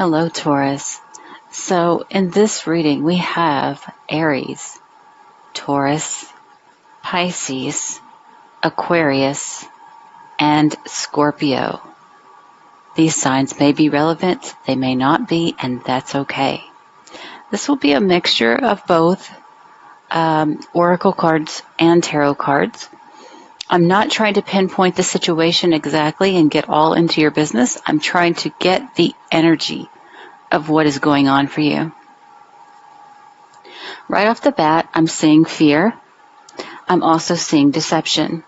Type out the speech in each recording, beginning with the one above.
Hello, Taurus. So, in this reading, we have Aries, Taurus, Pisces, Aquarius, and Scorpio. These signs may be relevant, they may not be, and that's okay. This will be a mixture of both oracle cards and tarot cards. I'm not trying to pinpoint the situation exactly and get all into your business. I'm trying to get the energy of what is going on for you. Right off the bat, I'm seeing fear. I'm also seeing deception.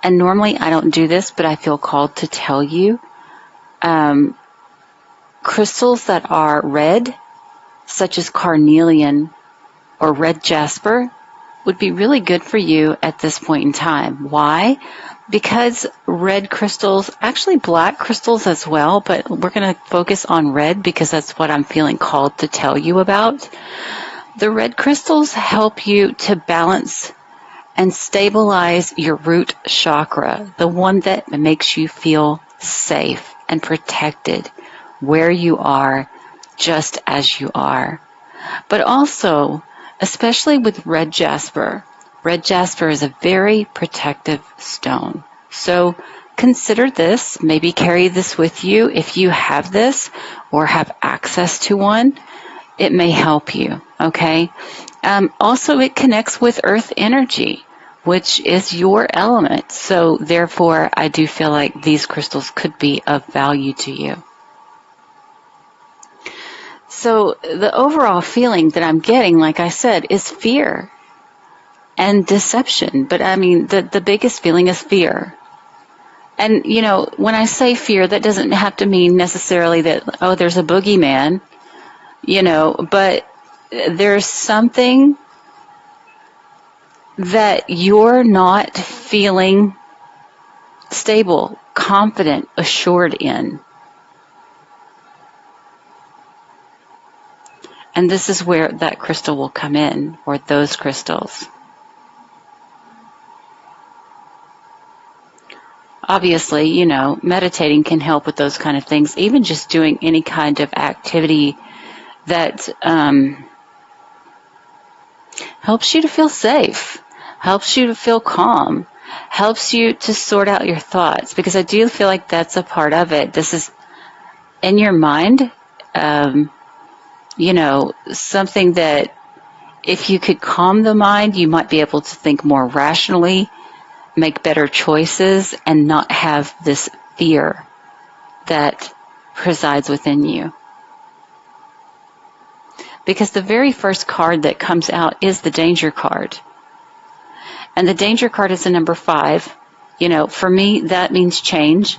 And normally I don't do this, but I feel called to tell you. Crystals that are red, such as carnelian or red jasper, would be really good for you at this point in time. Why? Because red crystals, actually black crystals as well, but we're going to focus on red because that's what I'm feeling called to tell you about. The red crystals help you to balance and stabilize your root chakra, the one that makes you feel safe and protected where you are, just as you are. But also, especially with red jasper is a very protective stone. So consider this, maybe carry this with you if you have this or have access to one. It may help you, okay? Also, it connects with earth energy, which is your element. So therefore, I do feel like these crystals could be of value to you. So the overall feeling that I'm getting, like I said, is fear and deception. But I mean, the biggest feeling is fear. And, you know, when I say fear, that doesn't have to mean necessarily that, oh, there's a boogeyman, you know, but there's something that you're not feeling stable, confident, assured in. And this is where that crystal will come in, or those crystals. Obviously, you know, meditating can help with those kind of things. Even just doing any kind of activity that helps you to feel safe, helps you to feel calm, helps you to sort out your thoughts. Because I do feel like that's a part of it. This is in your mind. You know, something that if you could calm the mind, you might be able to think more rationally, make better choices, and not have this fear that presides within you. Because the very first card that comes out is the danger card. And the danger card is the number 5. You know, for me, that means change.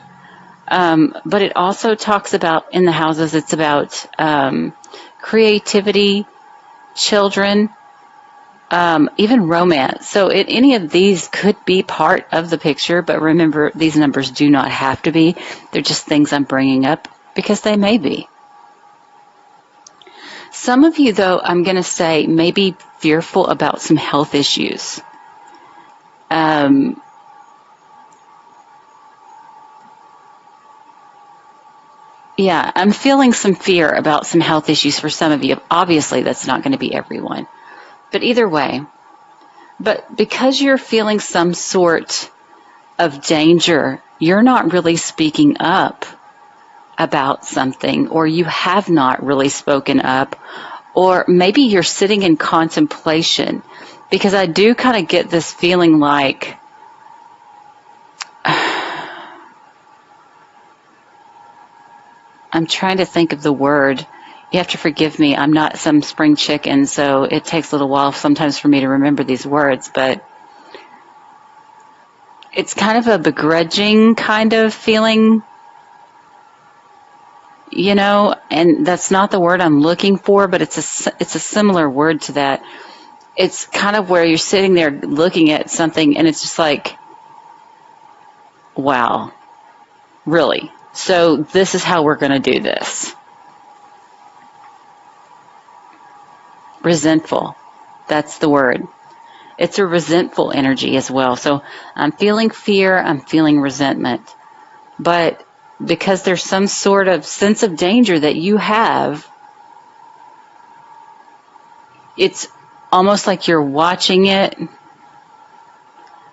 But it also talks about, in the houses, it's about creativity, children, even romance. So any of these could be part of the picture, but remember, these numbers do not have to be. They're just things I'm bringing up because they may be. Some of you, though, I'm going to say, may be fearful about some health issues. Yeah, I'm feeling some fear about some health issues for some of you. Obviously, that's not going to be everyone. But either way, but because you're feeling some sort of danger, you're not really speaking up about something, or you have not really spoken up, or maybe you're sitting in contemplation, because I do kind of get this feeling like I'm trying to think of the word. You have to forgive me. I'm not some spring chicken, so it takes a little while sometimes for me to remember these words, but it's kind of a begrudging kind of feeling, you know, and that's not the word I'm looking for, but it's a similar word to that. It's kind of where you're sitting there looking at something and it's just like, wow, really? So this is how we're going to do this. Resentful. That's the word. It's a resentful energy as well. So I'm feeling fear. I'm feeling resentment. But because there's some sort of sense of danger that you have. It's almost like you're watching it. And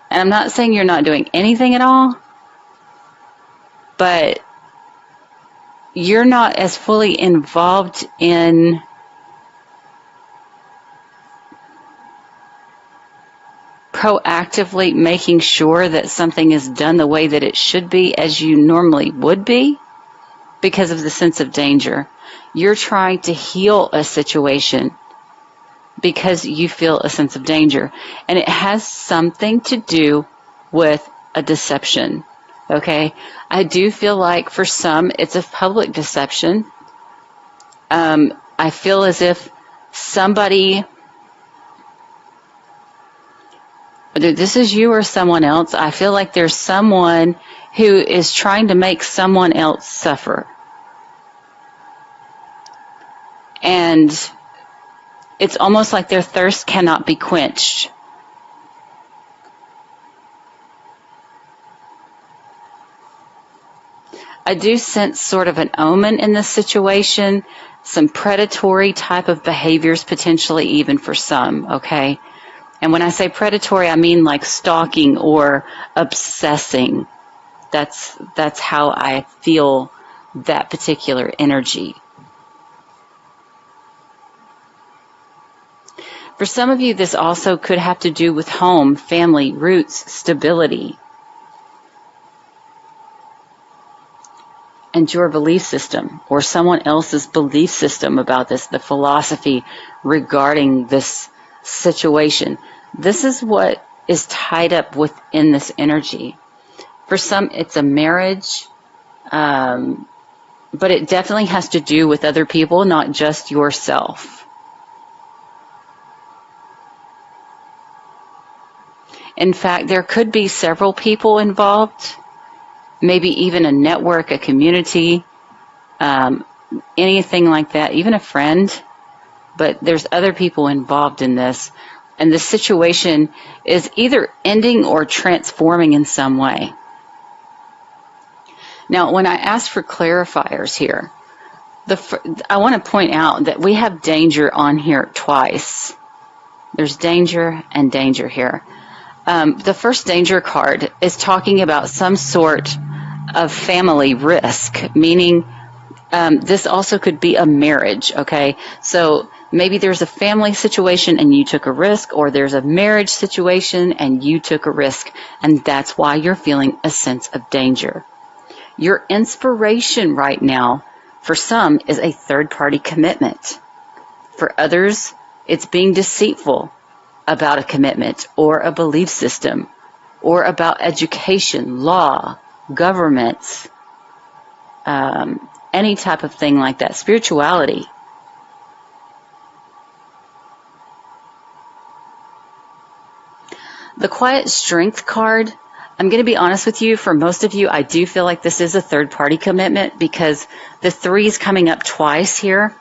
I'm not saying you're not doing anything at all, but you're not as fully involved in proactively making sure that something is done the way that it should be as you normally would be because of the sense of danger. You're trying to heal a situation because you feel a sense of danger. And it has something to do with a deception. Okay? I do feel like for some it's a public deception. I feel as if somebody, whether this is you or someone else, I feel like there's someone who is trying to make someone else suffer. And it's almost like their thirst cannot be quenched. I do sense sort of an omen in this situation, some predatory type of behaviors potentially even for some, okay? And when I say predatory, I mean like stalking or obsessing. That's how I feel that particular energy. For some of you, this also could have to do with home, family, roots, stability, and your belief system or someone else's belief system about this, the philosophy regarding this situation. This is what is tied up within this energy. For some, it's a marriage, but it definitely has to do with other people, not just yourself. In fact, there could be several people involved, maybe even a network, a community, anything like that, even a friend. But there's other people involved in this. And the situation is either ending or transforming in some way. Now, when I ask for clarifiers here, I want to point out that we have danger on here twice. There's danger and danger here. The first danger card is talking about some sort of family risk, meaning this also could be a marriage, okay? So maybe there's a family situation and you took a risk, or there's a marriage situation and you took a risk, and that's why you're feeling a sense of danger. Your inspiration right now, for some, is a third-party commitment. For others, it's being deceitful about a commitment or a belief system or about education, law, governments, any type of thing like that, spirituality. The Quiet Strength card, I'm going to be honest with you, for most of you, I do feel like this is a third-party commitment because the 3 is coming up twice here.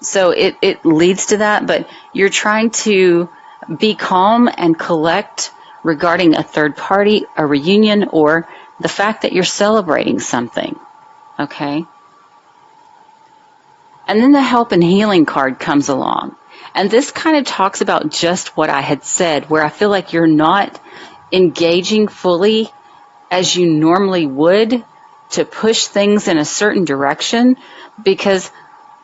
So it leads to that, but you're trying to be calm and collect regarding a third party, a reunion, or the fact that you're celebrating something, okay? And then the Help and Healing card comes along. And this kind of talks about just what I had said, where I feel like you're not engaging fully as you normally would to push things in a certain direction, because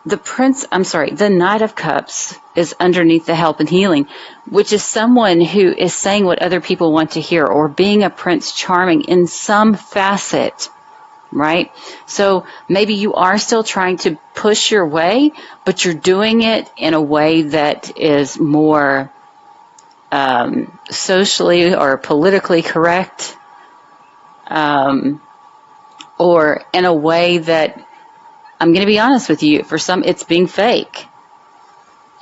the Knight of Cups is underneath the Help and Healing, which is someone who is saying what other people want to hear, or being a Prince Charming in some facet, right? So maybe you are still trying to push your way, but you're doing it in a way that is more socially or politically correct, or in a way that, I'm going to be honest with you, for some it's being fake.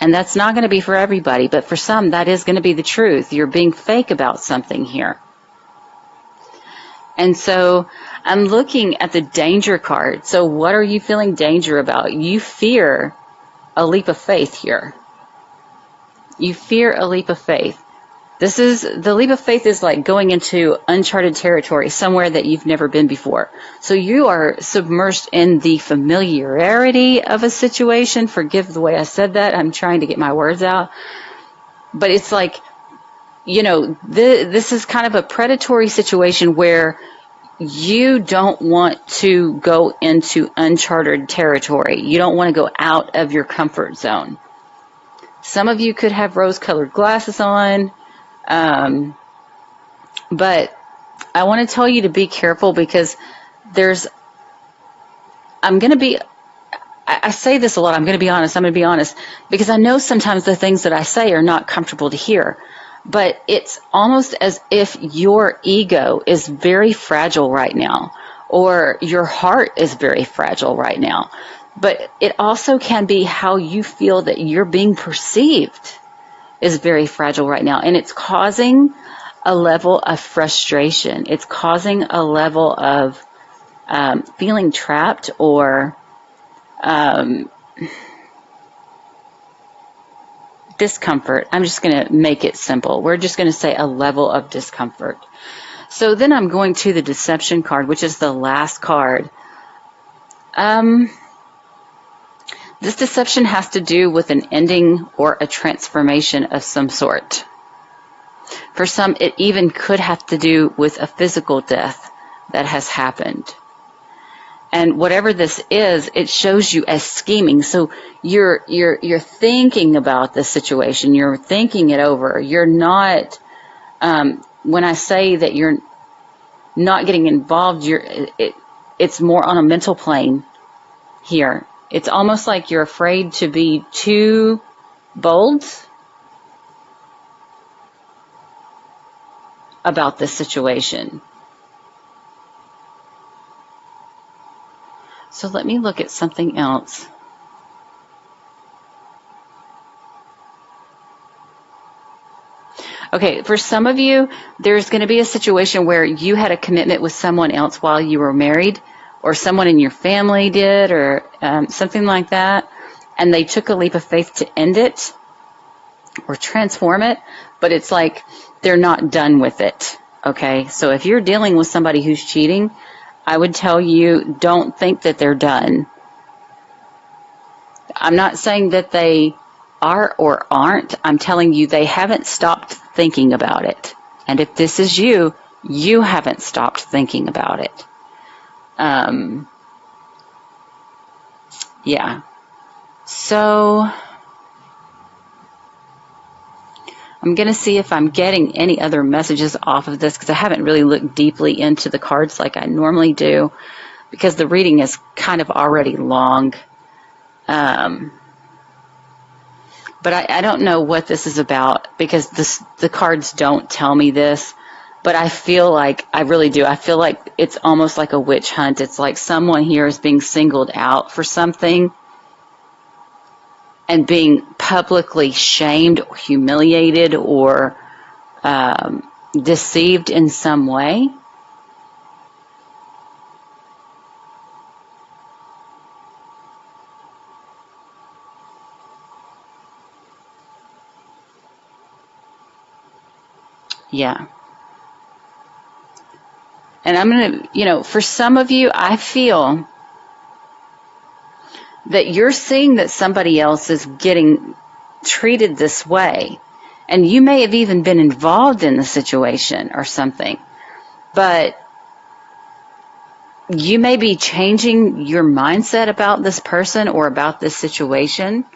And that's not going to be for everybody, but for some that is going to be the truth. You're being fake about something here. And so I'm looking at the danger card. So what are you feeling danger about? You fear a leap of faith here. You fear a leap of faith. The leap of faith is like going into uncharted territory, somewhere that you've never been before. So you are submerged in the familiarity of a situation. Forgive the way I said that. I'm trying to get my words out. But it's like, this is kind of a predatory situation where you don't want to go into uncharted territory. You don't want to go out of your comfort zone. Some of you could have rose-colored glasses on, but I want to tell you to be careful, because I say this a lot, I'm going to be honest, because I know sometimes the things that I say are not comfortable to hear. But it's almost as if your ego is very fragile right now, or your heart is very fragile right now. But it also can be how you feel that you're being perceived is very fragile right now. And it's causing a level of frustration. It's causing a level of feeling trapped, or discomfort. I'm just going to make it simple. We're just going to say a level of discomfort. So then I'm going to the deception card, which is the last card. This deception has to do with an ending or a transformation of some sort. For some, it even could have to do with a physical death that has happened. And whatever this is, it shows you as scheming. So you're thinking about this situation. You're thinking it over. You're not, when I say that you're not getting involved, it's more on a mental plane here. It's almost like you're afraid to be too bold about this situation. So let me look at something else. Okay, for some of you, there's going to be a situation where you had a commitment with someone else while you were married, or someone in your family did, or something like that, and they took a leap of faith to end it or transform it, but it's like they're not done with it. Okay, so if you're dealing with somebody who's cheating, I would tell you, don't think that they're done. I'm not saying that they are or aren't. I'm telling you they haven't stopped thinking about it. And if this is you, you haven't stopped thinking about it. Yeah. So I'm going to see if I'm getting any other messages off of this, because I haven't really looked deeply into the cards like I normally do, because the reading is kind of already long. But I don't know what this is about, because the cards don't tell me this. But I feel like, I really do, I feel like it's almost like a witch hunt. It's like someone here is being singled out for something and being publicly shamed or humiliated or deceived in some way. Yeah. And I'm going to, for some of you, I feel that you're seeing that somebody else is getting treated this way. And you may have even been involved in the situation or something. But you may be changing your mindset about this person or about this situation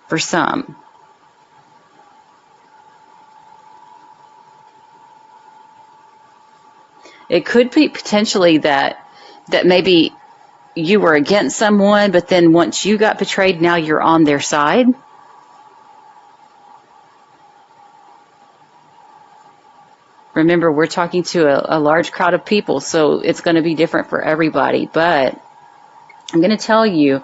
for some. It could be potentially that maybe you were against someone, but then once you got betrayed, now you're on their side. Remember, we're talking to a large crowd of people, so it's going to be different for everybody. But I'm going to tell you,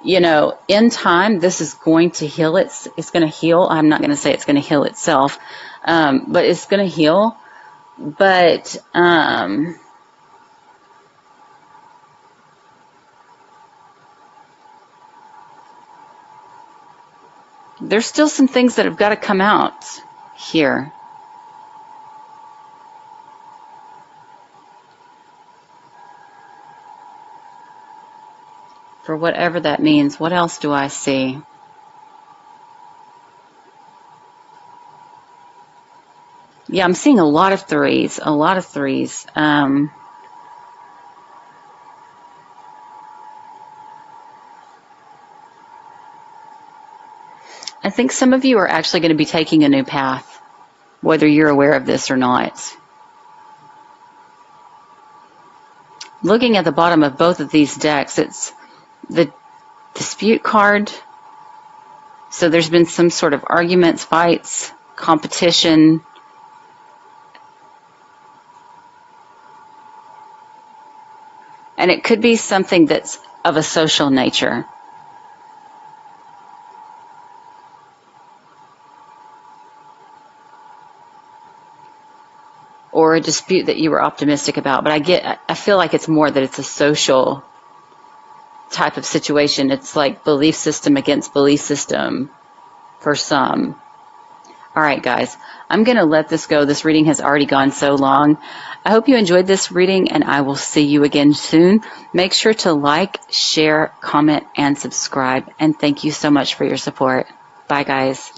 in time, this is going to heal. It's going to heal. I'm not going to say it's going to heal itself, but it's going to heal. But there's still some things that have got to come out here. for whatever that means. What else do I see? Yeah, I'm seeing a lot of threes, a lot of threes. I think some of you are actually going to be taking a new path, whether you're aware of this or not. Looking at the bottom of both of these decks, it's the dispute card. So there's been some sort of arguments, fights, competition. And it could be something that's of a social nature. Or a dispute that you were optimistic about. But I feel like it's more that it's a social type of situation. It's like belief system against belief system for some. All right, guys, I'm going to let this go. This reading has already gone so long. I hope you enjoyed this reading, and I will see you again soon. Make sure to like, share, comment, and subscribe. And thank you so much for your support. Bye, guys.